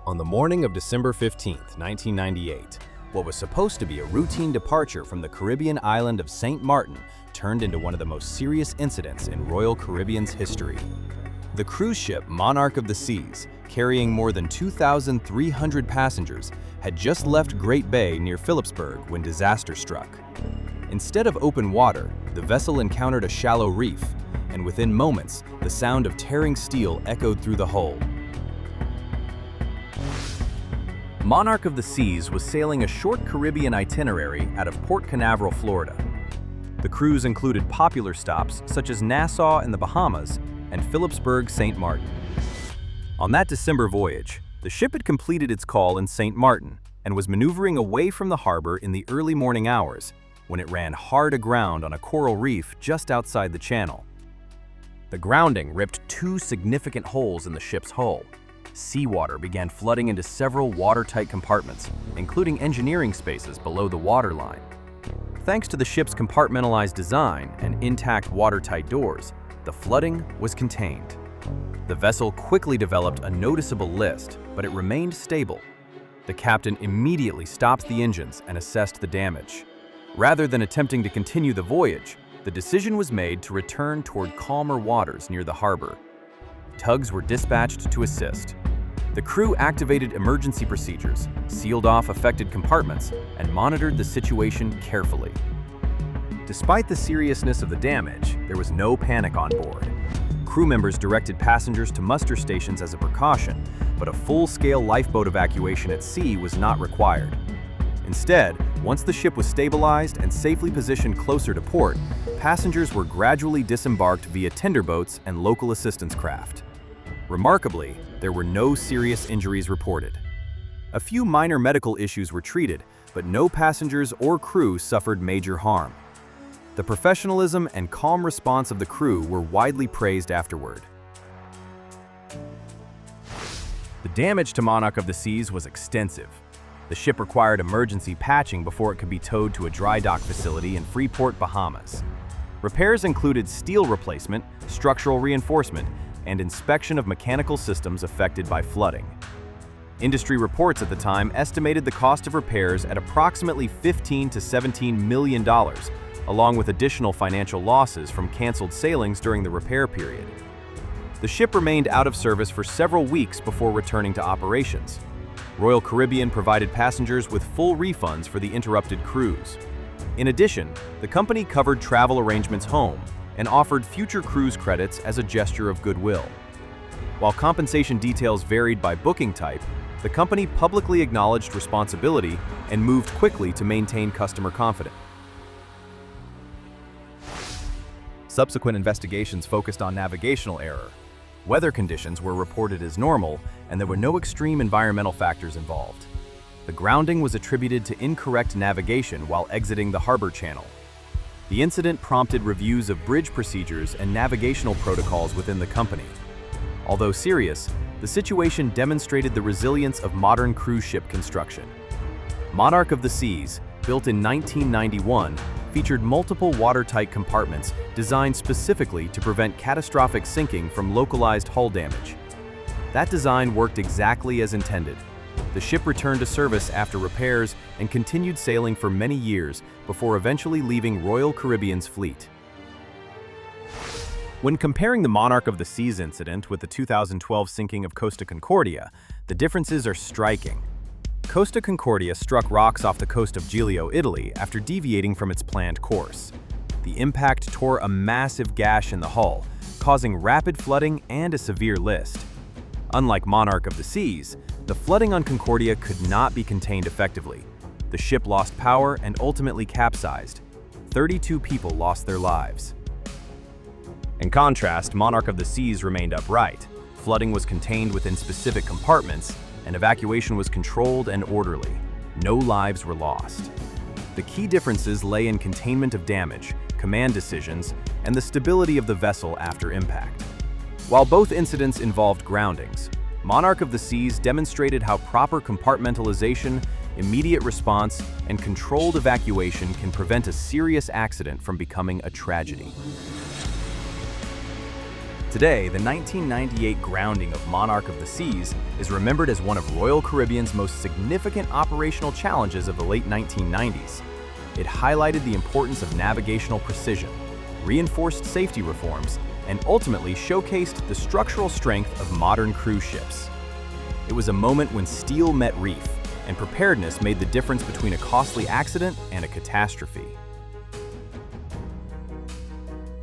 On the morning of December 15, 1998, what was supposed to be a routine departure from the Caribbean island of St. Maarten turned into one of the most serious incidents in Royal Caribbean's history. The cruise ship Monarch of the Seas, carrying more than 2,300 passengers, had just left Great Bay near Philipsburg when disaster struck. Instead of open water, the vessel encountered a shallow reef, and within moments, the sound of tearing steel echoed through the hull. Monarch of the Seas was sailing a short Caribbean itinerary out of Port Canaveral, Florida. The cruise included popular stops such as Nassau in the Bahamas and Philipsburg, St. Maarten. On that December voyage, the ship had completed its call in St. Maarten and was maneuvering away from the harbor in the early morning hours when it ran hard aground on a coral reef just outside the channel. The grounding ripped two significant holes in the ship's hull. Seawater began flooding into several watertight compartments, including engineering spaces below the waterline. Thanks to the ship's compartmentalized design and intact watertight doors, the flooding was contained. The vessel quickly developed a noticeable list, but it remained stable. The captain immediately stopped the engines and assessed the damage. Rather than attempting to continue the voyage, the decision was made to return toward calmer waters near the harbor. Tugs were dispatched to assist. The crew activated emergency procedures, sealed off affected compartments, and monitored the situation carefully. Despite the seriousness of the damage, there was no panic on board. Crew members directed passengers to muster stations as a precaution, but a full-scale lifeboat evacuation at sea was not required. Instead, once the ship was stabilized and safely positioned closer to port, passengers were gradually disembarked via tenderboats and local assistance craft. Remarkably, there were no serious injuries reported. A few minor medical issues were treated, but no passengers or crew suffered major harm. The professionalism and calm response of the crew were widely praised afterward. The damage to Monarch of the Seas was extensive. The ship required emergency patching before it could be towed to a dry dock facility in Freeport, Bahamas. Repairs included steel replacement, structural reinforcement, and inspection of mechanical systems affected by flooding. Industry reports at the time estimated the cost of repairs at approximately $15 to $17 million, along with additional financial losses from canceled sailings during the repair period. The ship remained out of service for several weeks before returning to operations. Royal Caribbean provided passengers with full refunds for the interrupted cruise. In addition, the company covered travel arrangements home and offered future cruise credits as a gesture of goodwill. While compensation details varied by booking type, the company publicly acknowledged responsibility and moved quickly to maintain customer confidence. Subsequent investigations focused on navigational error. Weather conditions were reported as normal, and there were no extreme environmental factors involved. The grounding was attributed to incorrect navigation while exiting the harbor channel. The incident prompted reviews of bridge procedures and navigational protocols within the company. Although serious, the situation demonstrated the resilience of modern cruise ship construction. Monarch of the Seas, built in 1991, featured multiple watertight compartments designed specifically to prevent catastrophic sinking from localized hull damage. That design worked exactly as intended. The ship returned to service after repairs and continued sailing for many years before eventually leaving Royal Caribbean's fleet. When comparing the Monarch of the Seas incident with the 2012 sinking of Costa Concordia, the differences are striking. Costa Concordia struck rocks off the coast of Giglio, Italy, after deviating from its planned course. The impact tore a massive gash in the hull, causing rapid flooding and a severe list. Unlike Monarch of the Seas, the flooding on Concordia could not be contained effectively. The ship lost power and ultimately capsized. 32 people lost their lives. In contrast, Monarch of the Seas remained upright. Flooding was contained within specific compartments, and evacuation was controlled and orderly. No lives were lost. The key differences lay in containment of damage, command decisions, and the stability of the vessel after impact. While both incidents involved groundings, Monarch of the Seas demonstrated how proper compartmentalization, immediate response, and controlled evacuation can prevent a serious accident from becoming a tragedy. Today, the 1998 grounding of Monarch of the Seas is remembered as one of Royal Caribbean's most significant operational challenges of the late 1990s. It highlighted the importance of navigational precision, reinforced safety reforms, and ultimately showcased the structural strength of modern cruise ships. It was a moment when steel met reef, and preparedness made the difference between a costly accident and a catastrophe.